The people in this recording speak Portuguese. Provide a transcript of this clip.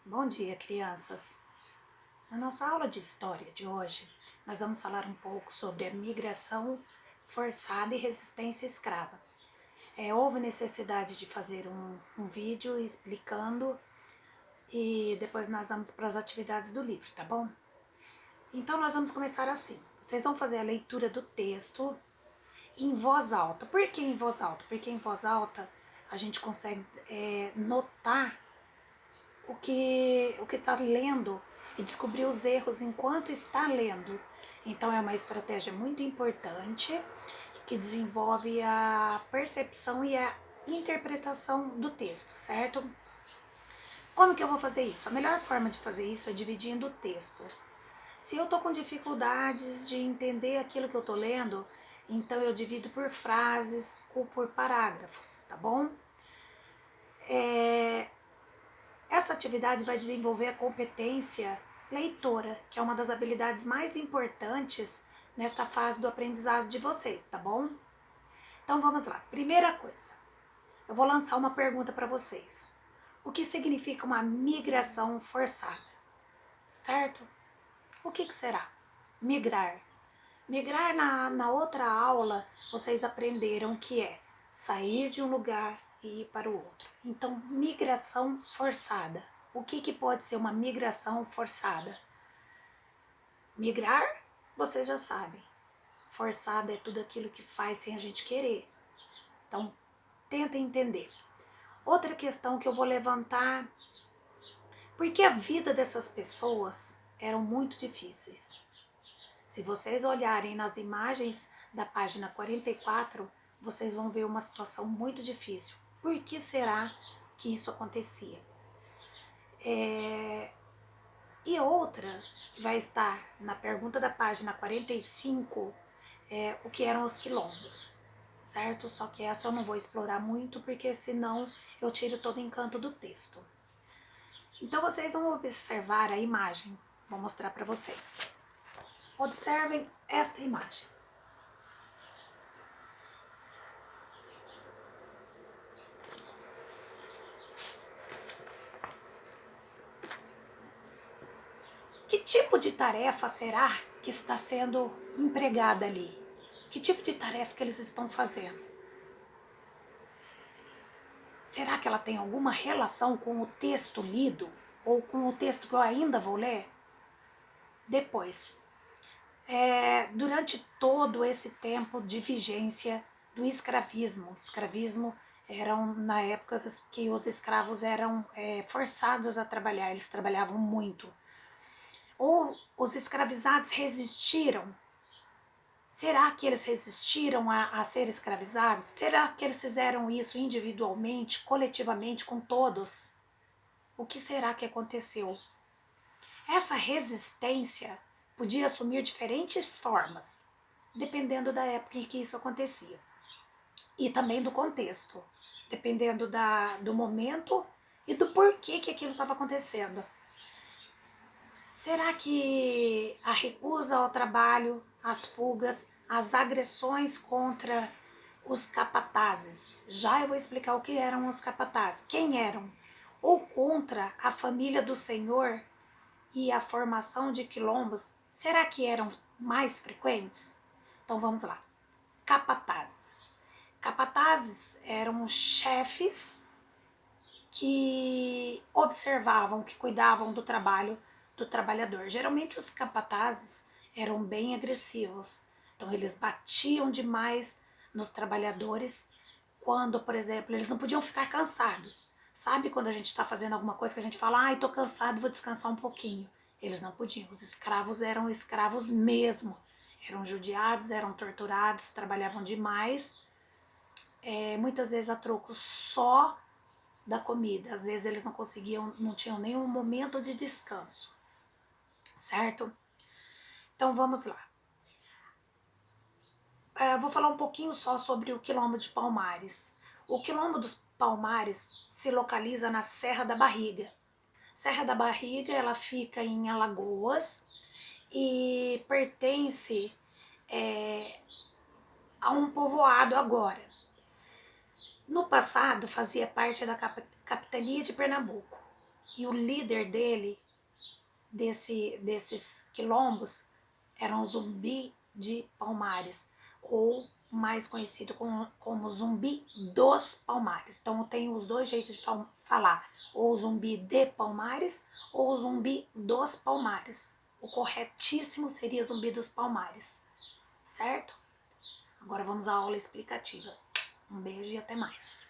Bom dia, crianças! Na nossa aula de história de hoje, nós vamos falar um pouco sobre a migração forçada e resistência escrava. Houve necessidade de fazer um vídeo explicando e depois nós vamos para as atividades do livro, tá bom? Então nós vamos começar assim. Vocês vão fazer a leitura do texto em voz alta. Por que em voz alta? Porque em voz alta a gente consegue notar o que está lendo e descobrir os erros enquanto está lendo. Então é uma estratégia muito importante que desenvolve a percepção e a interpretação do texto, certo? Como que eu vou fazer isso? A melhor forma de fazer isso é dividindo o texto. Se eu tô com dificuldades de entender aquilo que eu tô lendo, então eu divido por frases ou por parágrafos, tá bom? Essa atividade vai desenvolver a competência leitora, que é uma das habilidades mais importantes nesta fase do aprendizado de vocês, tá bom? Então vamos lá. Primeira coisa, eu vou lançar uma pergunta para vocês. O que significa uma migração forçada? Certo? O que será? Migrar. Migrar na outra aula, vocês aprenderam que é sair de um lugar e ir para o outro. Então, migração forçada. O que pode ser uma migração forçada? Migrar, vocês já sabem. Forçada é tudo aquilo que faz sem a gente querer. Então, tenta entender. Outra questão que eu vou levantar, porque a vida dessas pessoas eram muito difíceis. Se vocês olharem nas imagens da página 44, vocês vão ver uma situação muito difícil. Por que será que isso acontecia? E outra, que vai estar na pergunta da página 45, o que eram os quilombos, certo? Só que essa eu não vou explorar muito, porque senão eu tiro todo o encanto do texto. Então vocês vão observar a imagem, vou mostrar para vocês. Observem esta imagem. Que tipo de tarefa será que está sendo empregada ali? Que tipo de tarefa que eles estão fazendo? Será que ela tem alguma relação com o texto lido? Ou com o texto que eu ainda vou ler? Depois, durante todo esse tempo de vigência do escravismo eram na época que os escravos eram forçados a trabalhar, eles trabalhavam muito. Ou os escravizados resistiram? Será que eles resistiram a ser escravizados? Será que eles fizeram isso individualmente, coletivamente, com todos? O que será que aconteceu? Essa resistência podia assumir diferentes formas, dependendo da época em que isso acontecia. E também do contexto, dependendo do momento e do porquê que aquilo estava acontecendo. Será que a recusa ao trabalho, as fugas, as agressões contra os capatazes, já eu vou explicar o que eram os capatazes, quem eram, ou contra a família do Senhor e a formação de quilombos, será que eram mais frequentes? Então vamos lá. Capatazes. Capatazes eram chefes que observavam, que cuidavam do trabalho do trabalhador. Geralmente os capatazes eram bem agressivos, então eles batiam demais nos trabalhadores quando, por exemplo, eles não podiam ficar cansados. Sabe quando a gente está fazendo alguma coisa que a gente fala, ai, tô cansado, vou descansar um pouquinho. Eles não podiam, os escravos eram escravos mesmo. Eram judiados, eram torturados, trabalhavam demais, muitas vezes a troco só da comida. Às vezes eles não conseguiam, não tinham nenhum momento de descanso, certo? Então vamos lá. Vou falar um pouquinho só sobre o Quilombo de Palmares. O Quilombo dos Palmares se localiza na Serra da Barriga. Serra da Barriga, ela fica em Alagoas e pertence a um povoado agora. No passado fazia parte da capitania de Pernambuco. E o líder dele, desses quilombos, era um Zumbi de Palmares, ou mais conhecido como Zumbi dos Palmares. Então tem os dois jeitos de falar, ou Zumbi de Palmares, ou Zumbi dos Palmares. O corretíssimo seria Zumbi dos Palmares, certo? Agora vamos à aula explicativa. Um beijo e até mais.